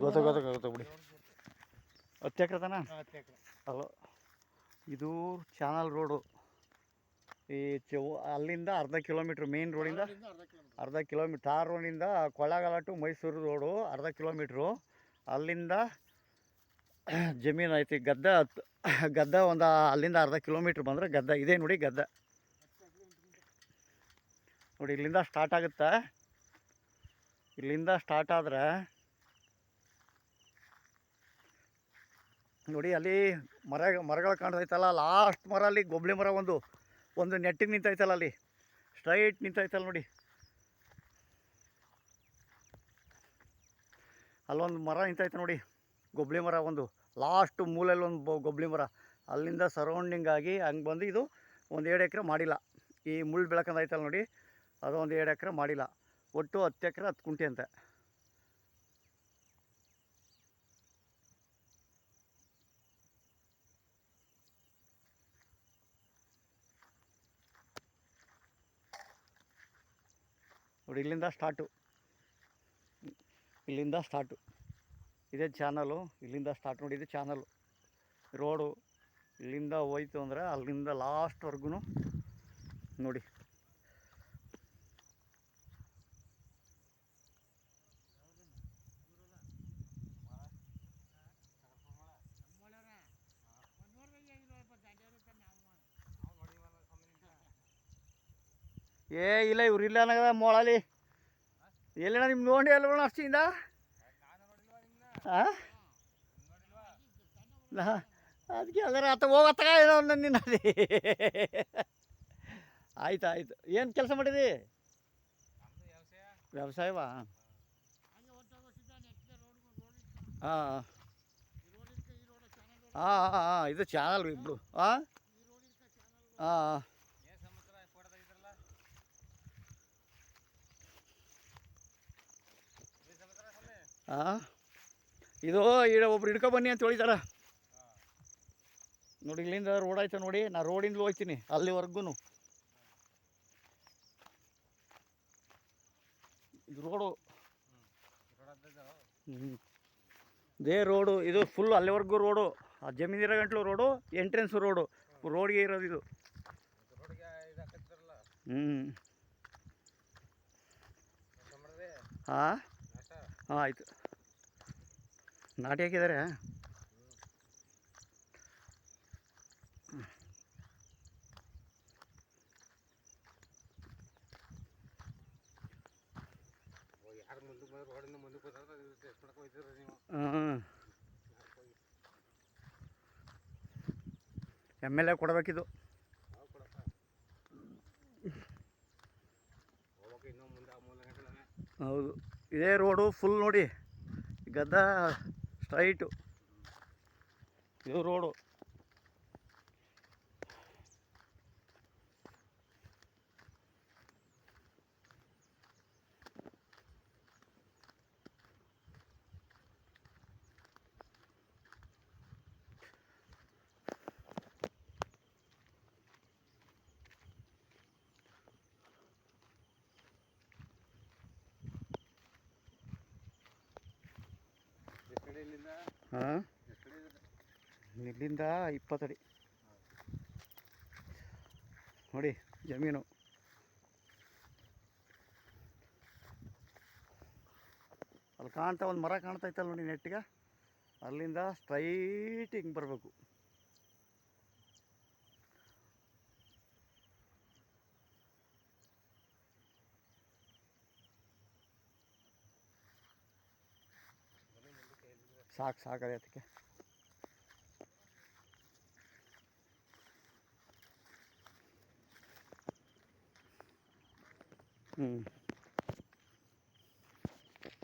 ಗೊತ್ತಾಗುತ್ತೆ ಬಿಡಿ. 10 ಎಕರೆ ತಾನ? ಅಲ್ಲ, ಇದು ಚಾನಲ್ ರೋಡು. ಈ ಅಲ್ಲಿಂದ ಅರ್ಧ ಕಿಲೋಮೀಟ್ರ್, ಮೇನ್ ರೋಡಿಂದ ಅರ್ಧ ಕಿಲೋಮೀಟ್ರ್, ಟಾರ್ ರೋಡಿಂದ ಕೊಳ್ಳೇಗಾಲ ಟು ಮೈಸೂರು ರೋಡು ಅರ್ಧ ಕಿಲೋಮೀಟ್ರು. ಅಲ್ಲಿಂದ ಜಮೀನು ಐತಿ, ಗದ್ದೆ ಒಂದು ಅಲ್ಲಿಂದ ಅರ್ಧ ಕಿಲೋಮೀಟ್ರ್ ಬಂದರೆ ಗದ್ದೆ ಇದೆ ನೋಡಿ. ಗದ್ದೆ ನೋಡಿ, ಇಲ್ಲಿಂದ ಸ್ಟಾರ್ಟ್ ಆಗುತ್ತೆ. ಇಲ್ಲಿಂದ ಸ್ಟಾರ್ಟ್ ಆದರೆ ನೋಡಿ, ಅಲ್ಲಿ ಮರಗಳು ಕಾಣ್ತೈತಲ್ಲ, ಲಾಸ್ಟ್ ಮರ ಅಲ್ಲಿ ಗೊಬ್ಳಿ ಮರ ಒಂದು ನೆಟ್ಟಿಗೆ ನಿಂತೈತಲ್ಲ, ಅಲ್ಲಿ ಸ್ಟ್ರೈಟ್ ನಿಂತೈತಲ್ಲ ನೋಡಿ. ಅಲ್ಲೊಂದು ಮರ ನಿಂತೈತೆ ನೋಡಿ, ಗೊಬ್ಳಿ ಮರ. ಒಂದು ಲಾಸ್ಟ್ ಮೂಲೆಯಲ್ಲಿ ಒಂದು ಗೊಬ್ಳಿ ಮರ. ಅಲ್ಲಿಂದ ಸರೌಂಡಿಂಗ್ ಆಗಿ ಹಂಗೆ ಬಂದು ಇದು ಒಂದು 2 ಎಕರೆ ಮಾಡಿಲ್ಲ. ಈ ಮುಳ್ಳು ಬೆಳ್ಕೊಂಡೈತಲ್ಲ ನೋಡಿ, ಅದು ಒಂದು 2 ಎಕರೆ ಮಾಡಿಲ್ಲ. ಒಟ್ಟು 10 ಎಕರೆ 10 ಕುಂಟೆ ಅಂತೆ. ನೋಡಿ, ಇಲ್ಲಿಂದ ಸ್ಟಾರ್ಟು. ಇದೇ ಚಾನಲು, ಇಲ್ಲಿಂದ ಸ್ಟಾರ್ಟ್ ನೋಡಿ. ಇದು ಚಾನಲು ರೋಡು. ಇಲ್ಲಿಂದ ಹೋಯ್ತು ಅಂದರೆ ಅಲ್ಲಿಂದ ಲಾಸ್ಟ್ವರೆಗೂ ನೋಡಿ. ಇಲ್ಲ, ಇವ್ರು ಇಲ್ಲ ಅನ್ನಗದ ಮೊಳಲಿ. ಎಲ್ಲಿನ ನಿಮ್ಮ ನೋಡಿ ಅಲ್ವಣ ಅಷ್ಟಿಂದ? ಹಾಂ, ಅದಕ್ಕೆ ಅದರ ಹೋಗತ್ತಾಗ ಏನೋ ನಿನ್ನ. ಆಯ್ತು. ಏನು ಕೆಲಸ ಮಾಡಿದಿ? ವ್ಯವಸಾಯವಾ? ಹಾಂ, ಇದು ಚಾನಲ್ ಇಬ್ಬರು. ಹಾಂ, ಇದು ಈಗ ಒಬ್ರು ಹಿಡ್ಕೊಬನ್ನಿ ಅಂತ ಹೇಳಿದಾರ ನೋಡಿ. ಇಲ್ಲಿಂದ ರೋಡ್ ಆಯ್ತು ನೋಡಿ. ನಾ ರೋಡಿಂದ ಹೋಗ್ತೀನಿ ಅಲ್ಲಿವರೆಗೂ. ಇದು ರೋಡು, ಇದೇ ರೋಡು. ಇದು ಫುಲ್ ಅಲ್ಲಿವರೆಗೂ ರೋಡು. ಆ ಜಮೀನಿರೋ ಗಂಟ್ಲು ರೋಡು, ಎಂಟ್ರೆನ್ಸ್ ರೋಡ್ಗೆ ಇರೋದು ಇದು. ಹಾಂ, ಆಯಿತು. ನಾಟಿ ಹಾಕಿದ್ದಾರೆ. MLA ಕೊಡಬೇಕಿದು. ಹೌದು, ಇದೇ ರೋಡು ಫುಲ್ ನೋಡಿ. ಗದ್ದ ಸ್ಟ್ರೈಟು ಇದು ರೋಡು. ಹಾಂ, ಇಲ್ಲಿಂದ 20 ಅಡಿ ನೋಡಿ ಜಮೀನು. ಅಲ್ಲಿ ಒಂದು ಮರ ಕಾಣ್ತೈತಲ್ಲ ನೋಡಿ ನೆಟ್ಟಿಗೆ. ಅಲ್ಲಿಂದ ಸ್ಟ್ರೈಟ್ ಹಿಂಗೆ ಬರಬೇಕು. ಸಾಕದೆ ಅದಕ್ಕೆ. ಹ್ಞೂ